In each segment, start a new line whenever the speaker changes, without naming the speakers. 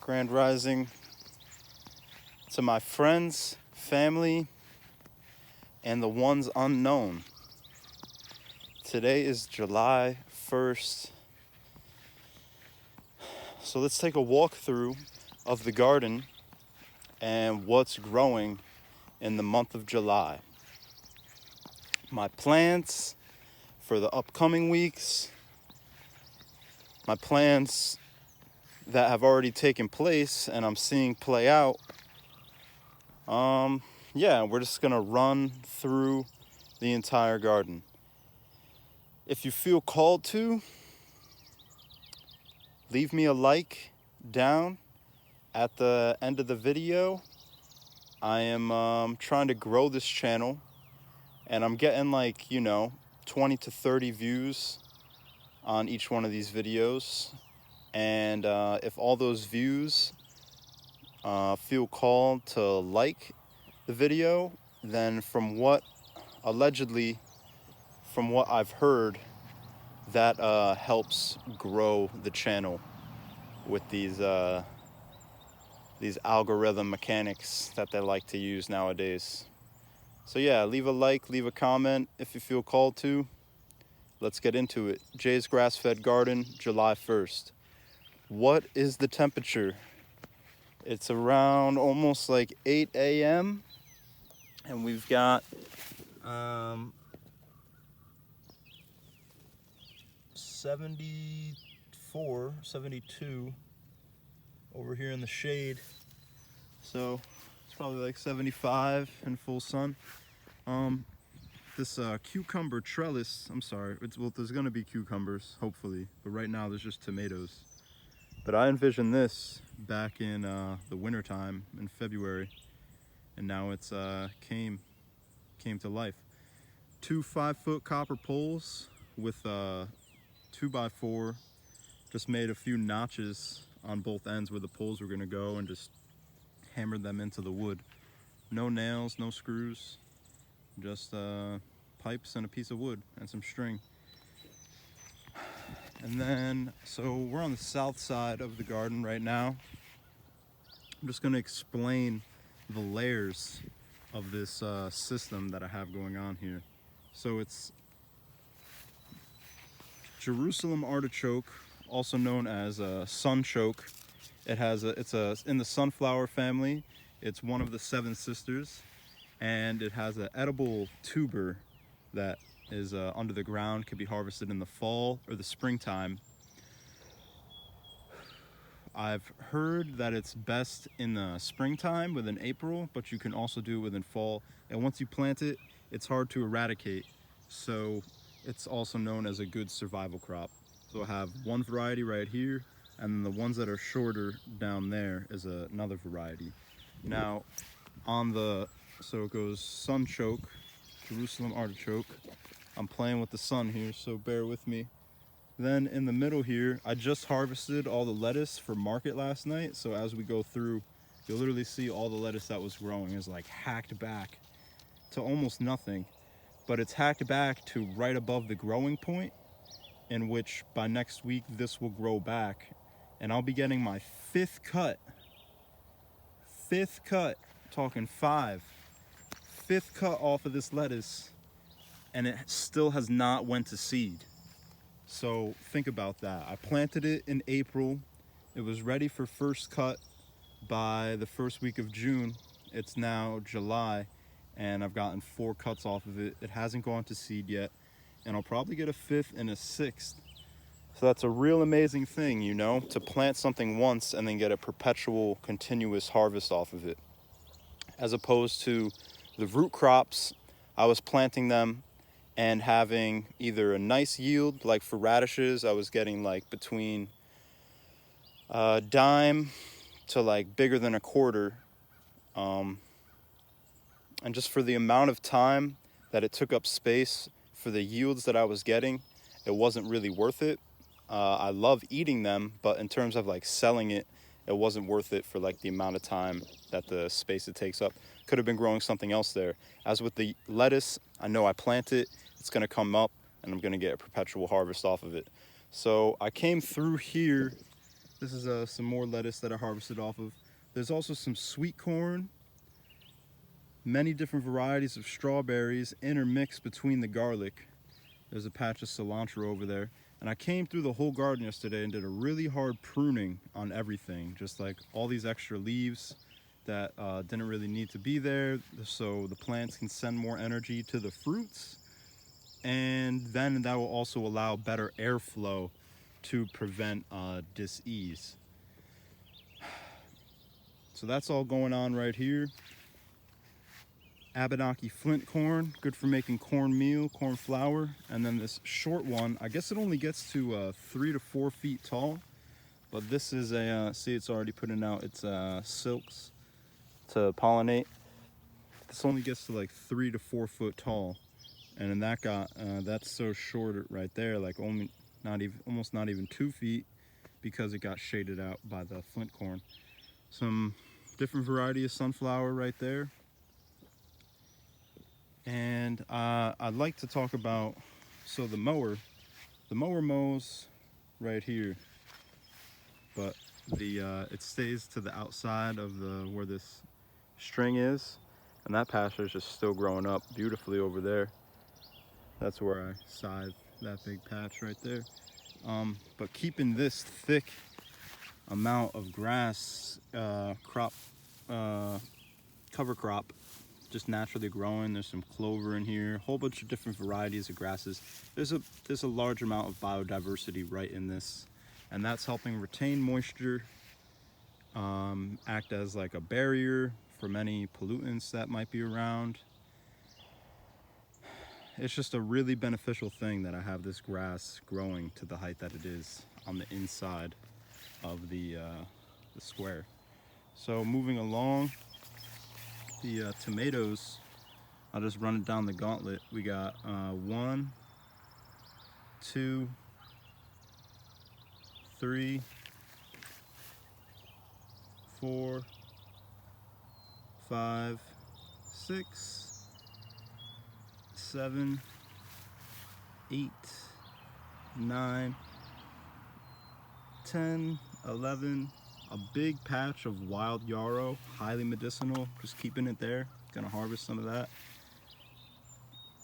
Grand Rising to my friends, family, and the ones unknown. Today is July 1st. So let's take a walk through of the garden and what's growing in the month of July. My plans for the upcoming weeks, my plans that have already taken place and I'm seeing play out. We're just gonna run through the entire garden. If you feel called to, leave me a like down at the end of the video. I am trying to grow this channel and I'm getting 20 to 30 views on each one of these videos. And if all those views feel called to like the video, then from what I've heard, that helps grow the channel with these algorithm mechanics that they like to use nowadays. So yeah, leave a like, leave a comment if you feel called to. Let's get into it. Jay's Grass-Fed Garden, July 1st. What is the temperature? It's around almost 8 a.m. and we've got 74, 72 over here in the shade. So it's probably 75 in full sun. This cucumber trellis, there's gonna be cucumbers, hopefully, but right now there's just tomatoes. But I envisioned this back in the wintertime in February, and now it's came to life. 2 5-foot copper poles with 2x4. Just made a few notches on both ends where the poles were gonna go and just hammered them into the wood. No nails, no screws, just pipes and a piece of wood and some string. And then, so we're on the south side of the garden right now. I'm just gonna explain the layers of this system that I have going on here. So it's Jerusalem artichoke, also known as sunchoke. It's in the sunflower family. It's one of the 7 sisters, and it has an edible tuber that is under the ground, can be harvested in the fall or the springtime. I've heard that it's best in the springtime within April, but you can also do it within fall. And once you plant it, it's hard to eradicate. So it's also known as a good survival crop. So I have one variety right here, and then the ones that are shorter down there is another variety. Now, so it goes sunchoke, Jerusalem artichoke. I'm playing with the sun here, so bear with me. Then in the middle here, I just harvested all the lettuce for market last night. So as we go through, you'll literally see all the lettuce that was growing is hacked back to almost nothing. But it's hacked back to right above the growing point, in which by next week this will grow back. And I'll be getting my 5th cut. 5th cut, talking 5. 5th cut off of this lettuce, and it still has not went to seed. So think about that. I planted it in April. It was ready for first cut by the first week of June. It's now July, and I've gotten 4 cuts off of it. It hasn't gone to seed yet, and I'll probably get a 5th and a 6th. So that's a real amazing thing, to plant something once and then get a perpetual, continuous harvest off of it. As opposed to the root crops, I was planting them and having either a nice yield, like for radishes, I was getting between a dime to bigger than a quarter. And just for the amount of time that it took up space for the yields that I was getting, it wasn't really worth it. I love eating them, but in terms of selling it, it wasn't worth it for the amount of time that the space it takes up. Could have been growing something else there. As with the lettuce, I know I plant it, it's gonna come up, and I'm gonna get a perpetual harvest off of it. So I came through here This is some more lettuce that I harvested off of. There's also some sweet corn, many different varieties of strawberries intermixed between the garlic. There's a patch of cilantro over there. And I came through the whole garden yesterday and did a really hard pruning on everything. Just like all these extra leaves that didn't really need to be there, so the plants can send more energy to the fruits. And then that will also allow better airflow to prevent dis-ease. So that's all going on right here. Abenaki flint corn, good for making cornmeal, corn flour. And then this short one, I guess it only gets to 3 to 4 feet tall, but this is a, see, it's already putting out its silks to pollinate. This only gets to like 3 to 4 foot tall. And then that got, that's so short right there, like almost not even 2 feet, because it got shaded out by the flint corn. Some different variety of sunflower right there. And I'd like to talk about, so the mower mows right here, but it stays to the outside of where this string is, and that pasture is just still growing up beautifully over there. That's where I scythed that big patch right there. But keeping this thick amount of grass, cover crop, just naturally growing. There's some clover in here, a whole bunch of different varieties of grasses. There's a large amount of biodiversity right in this, and that's helping retain moisture, act as like a barrier from any pollutants that might be around. It's just a really beneficial thing that I have this grass growing to the height that it is on the inside of the square. So moving along, the tomatoes, I'll just run it down the gauntlet. We got 1, 2, 3, 4, 5, 6, 7, 8, 9, 10, 11, a big patch of wild yarrow, highly medicinal, just keeping it there. Gonna harvest some of that.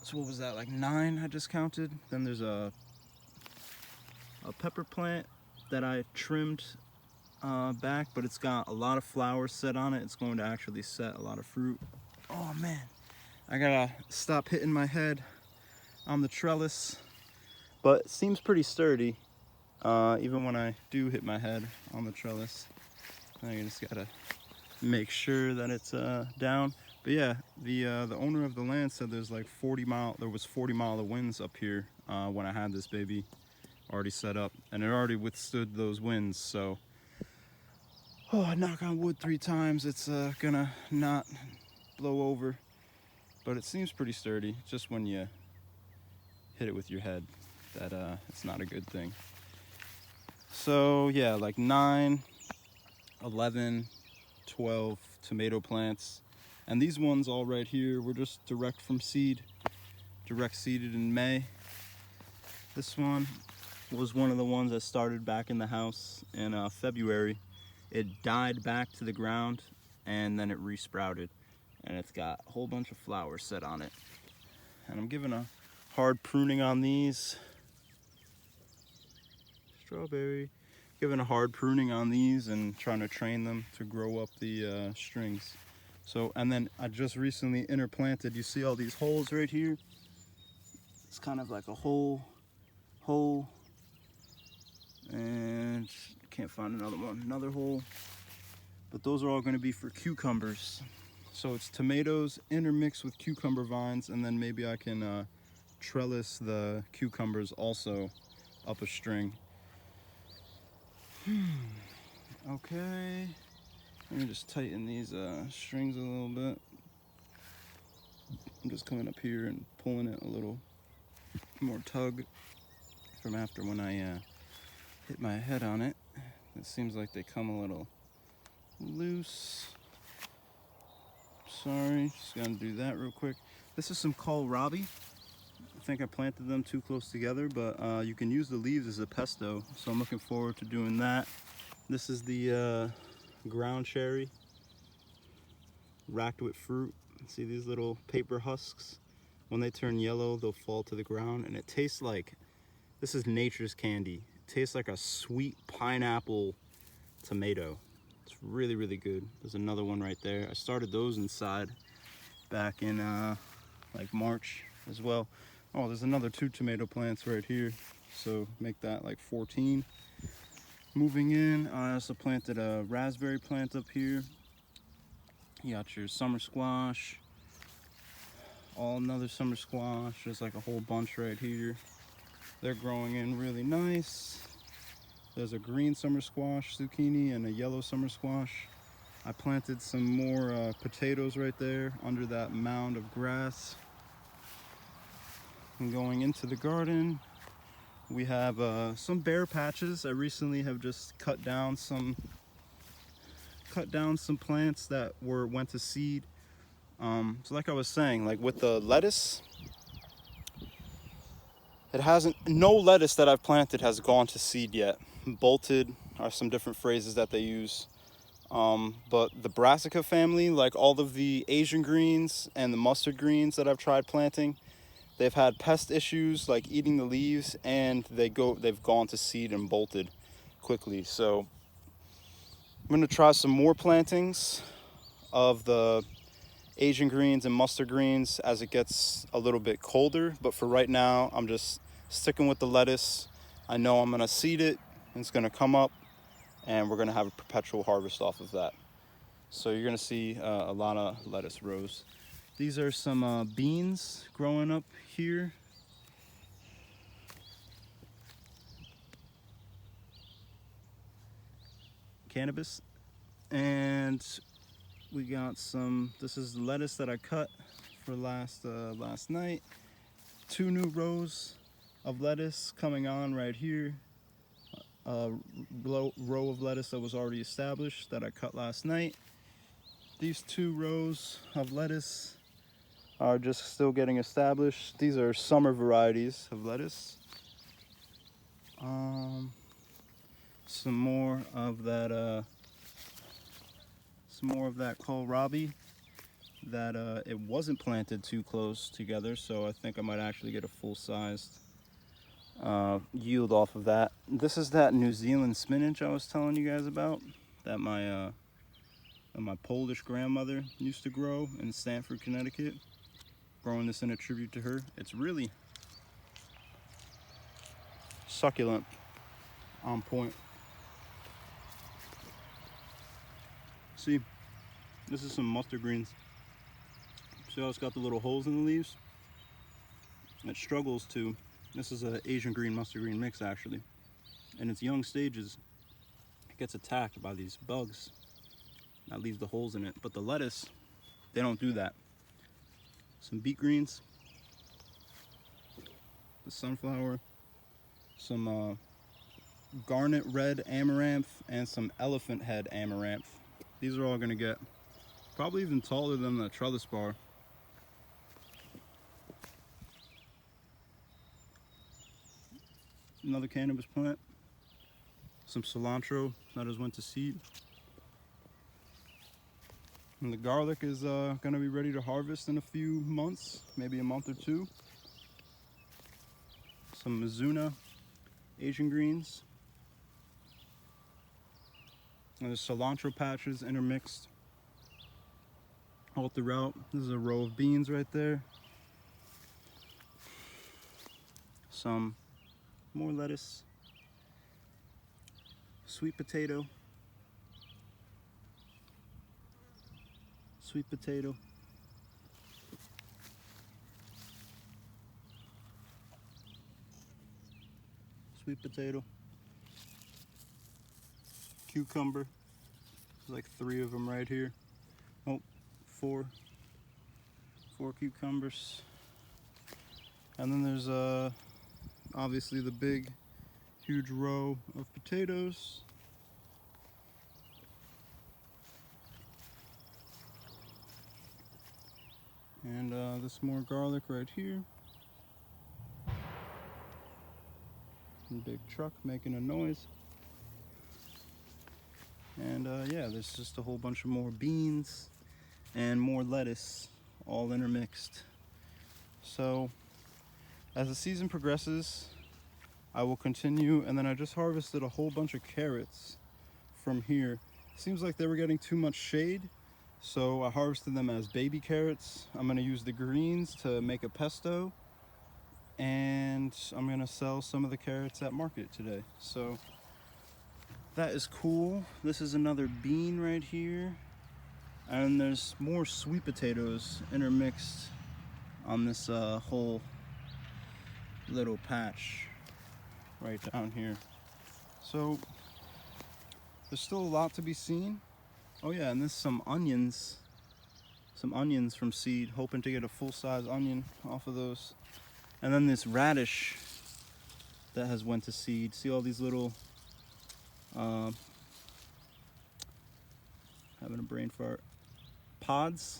So what was that, like 9 I just counted? Then there's a pepper plant that I trimmed back, but it's got a lot of flowers set on it. It's going to actually set a lot of fruit. Oh man, I gotta stop hitting my head on the trellis, but it seems pretty sturdy, even when I do hit my head on the trellis. I just gotta make sure that it's down. But yeah, the owner of the land said there was 40 mile of winds up here when I had this baby already set up, and it already withstood those winds. So, oh, I knock on wood 3 times, it's gonna not blow over. But it seems pretty sturdy. Just when you hit it with your head, that it's not a good thing. So yeah, like 9, 11, 12 tomato plants. And these ones all right here were just direct from seed, direct seeded in May. This one was one of the ones that started back in the house in February. It died back to the ground and then it resprouted. And it's got a whole bunch of flowers set on it. And I'm giving a hard pruning on these. Strawberry. Giving a hard pruning on these and trying to train them to grow up the strings. So, and then I just recently interplanted. You see all these holes right here? It's kind of like a hole, and can't find another hole. But those are all going to be for cucumbers. So it's tomatoes intermixed with cucumber vines, and then maybe I can trellis the cucumbers also up a string. Okay, let me just tighten these strings a little bit. I'm just coming up here and pulling it a little more tug from after when I hit my head on it. It seems like they come a little loose. Sorry, just gonna do that real quick. This is some kohlrabi. I think I planted them too close together, but you can use the leaves as a pesto, so I'm looking forward to doing that.
This is the ground cherry, racked with fruit. See these little paper husks? When they turn yellow, they'll fall to the ground, and it tastes like, this is nature's candy. It tastes like a sweet pineapple tomato. It's really, really good. There's another one right there. I started those inside back in like March as well. Oh, there's another 2 tomato plants right here. So make that like 14. Moving in, I also planted a raspberry plant up here. You got your summer squash, all another summer squash. There's like a whole bunch right here. They're growing in really nice. There's a green summer squash, zucchini, and a yellow summer squash. I planted some more potatoes right there under that mound of grass. And going into the garden, we have some bare patches. I recently have just cut down some plants that went to seed. So like I was saying, like with the lettuce, no lettuce that I've planted has gone to seed yet. Bolted are some different phrases that they use. But the brassica family, like all of the Asian greens and the mustard greens that I've tried planting, they've had pest issues like eating the leaves, and they've gone to seed and bolted quickly. So I'm gonna try some more plantings of the Asian greens and mustard greens as it gets a little bit colder. But for right now, I'm just sticking with the lettuce. I know I'm gonna seed it, and it's gonna come up, and we're gonna have a perpetual harvest off of that. So you're gonna see a lot of lettuce rows. These are some beans growing up here. Cannabis. And we got this is lettuce that I cut for last night. 2 new rows of lettuce coming on right here. A row of lettuce that was already established that I cut last night. These 2 rows of lettuce are just still getting established. These are summer varieties of lettuce. Some more of that kohlrabi that it wasn't planted too close together, so I think I might actually get a full-sized yield off of that. This is that New Zealand spinach I was telling you guys about that my Polish grandmother used to grow in Stamford, Connecticut. Growing this in a tribute to her. It's really succulent, on point. See, this is some mustard greens. See how it's got the little holes in the leaves? It struggles to, this is an Asian green mustard green mix actually. In its young stages, it gets attacked by these bugs that leaves the holes in it. But the lettuce, they don't do that. Some beet greens, the sunflower, some garnet red amaranth, and some elephant head amaranth. These are all gonna get probably even taller than the trellis bar. Another cannabis plant, some cilantro that has went to seed. And the garlic is gonna be ready to harvest in a few months, maybe a month or 2. Some Mizuna Asian greens. And there's cilantro patches intermixed all throughout. This is a row of beans right there. Some more lettuce. Sweet potato. Sweet potato. Sweet potato. Cucumber. There's like 3 of them right here. Oh, 4 cucumbers. And then there's obviously the big huge row of potatoes. And this more garlic right here. And big truck making a noise. And yeah, there's just a whole bunch of more beans and more lettuce all intermixed. So as the season progresses, I will continue. And then I just harvested a whole bunch of carrots from here. Seems like they were getting too much shade, so I harvested them as baby carrots. I'm gonna use the greens to make a pesto, and I'm gonna sell some of the carrots at market today. So that is cool. This is another bean right here, and there's more sweet potatoes intermixed on this whole little patch right down here. So there's still a lot to be seen. Oh yeah, and there's some onions from seed, hoping to get a full-size onion off of those. And then this radish that has went to seed. See all these little having a brain fart, pods?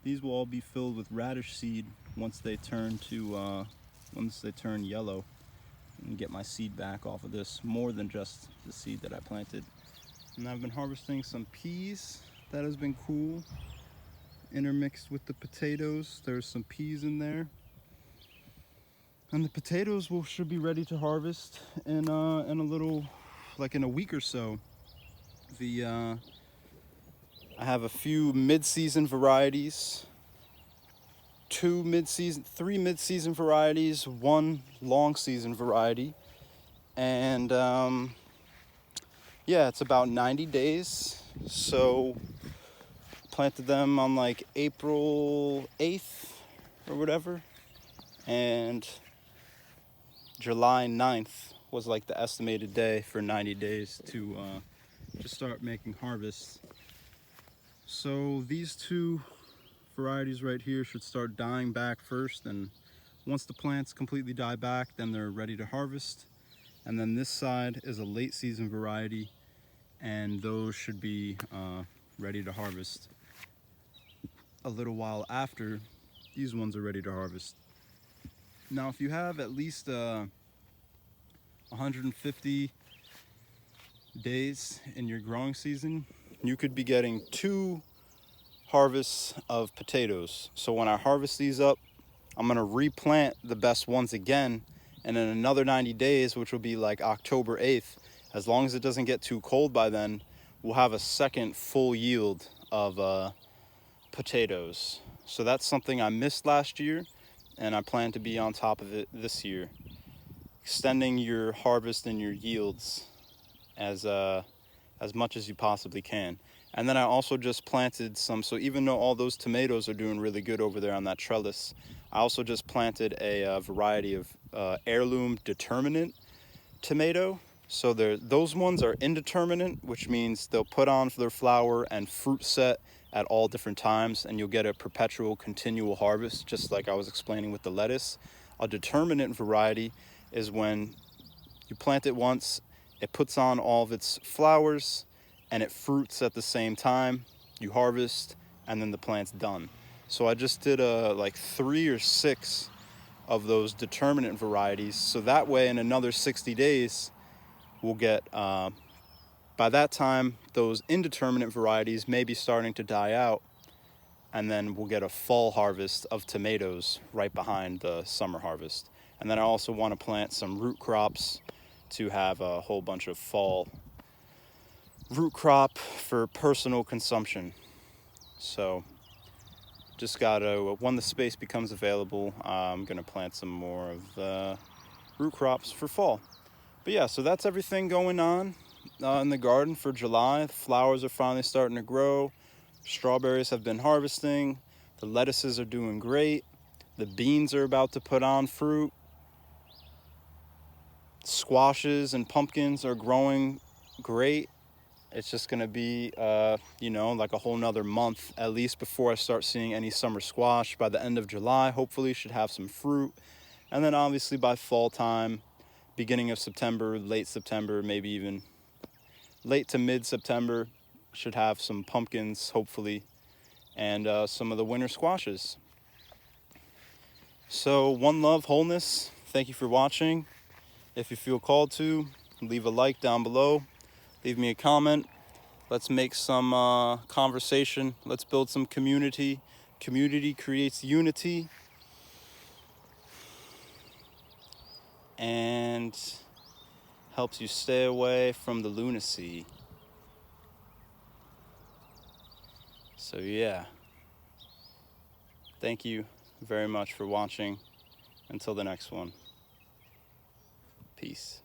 These will all be filled with radish seed once they turn yellow, and get my seed back off of this, more than just the seed that I planted. And I've been harvesting some peas. That has been cool. Intermixed with the potatoes. There's some peas in there. And the potatoes should be ready to harvest in a little, like in a week or so. I have a few mid-season varieties, three mid-season varieties, one long-season variety, and yeah, it's about 90 days. So planted them on like April 8th or whatever, and July 9th was like the estimated day for 90 days to start making harvests. So these two varieties right here should start dying back first, and once the plants completely die back, then they're ready to harvest. And then this side is a late season variety, and those should be ready to harvest a little while after these ones are ready to harvest. Now, if you have at least 150 days in your growing season, you could be getting 2 harvests of potatoes. So when I harvest these up, I'm gonna replant the best ones again, and in another 90 days, which will be like October 8th, as long as it doesn't get too cold by then, we'll have a second full yield of potatoes. So that's something I missed last year, and I plan to be on top of it this year. Extending your harvest and your yields as much as you possibly can. And then I also just planted some, so even though all those tomatoes are doing really good over there on that trellis, I also just planted a variety of heirloom determinate tomato. So those ones are indeterminate, which means they'll put on their flower and fruit set at all different times, and you'll get a perpetual continual harvest, just like I was explaining with the lettuce. A determinate variety is when you plant it once, it puts on all of its flowers, and it fruits at the same time. You harvest, and then the plant's done. So I just did like 3 or 6 of those determinate varieties. So that way, in another 60 days, we'll get, by that time, those indeterminate varieties may be starting to die out, and then we'll get a fall harvest of tomatoes right behind the summer harvest. And then I also want to plant some root crops to have a whole bunch of fall root crop for personal consumption. So just gotta, when the space becomes available, I'm gonna plant some more of the root crops for fall. But yeah, so that's everything going on in the garden for July. The flowers are finally starting to grow. Strawberries have been harvesting. The lettuces are doing great. The beans are about to put on fruit. Squashes and pumpkins are growing great. It's just gonna be, like a whole nother month at least before I start seeing any summer squash. By the end of July, hopefully should have some fruit. And then obviously by fall time, beginning of September, late September, maybe even late to mid-September, should have some pumpkins, hopefully, and some of the winter squashes. So one love, wholeness. Thank you for watching. If you feel called to, leave a like down below. Leave me a comment. Let's make some conversation. Let's build some community. Community creates unity. And helps you stay away from the lunacy. So yeah. Thank you very much for watching. Until the next one. Peace.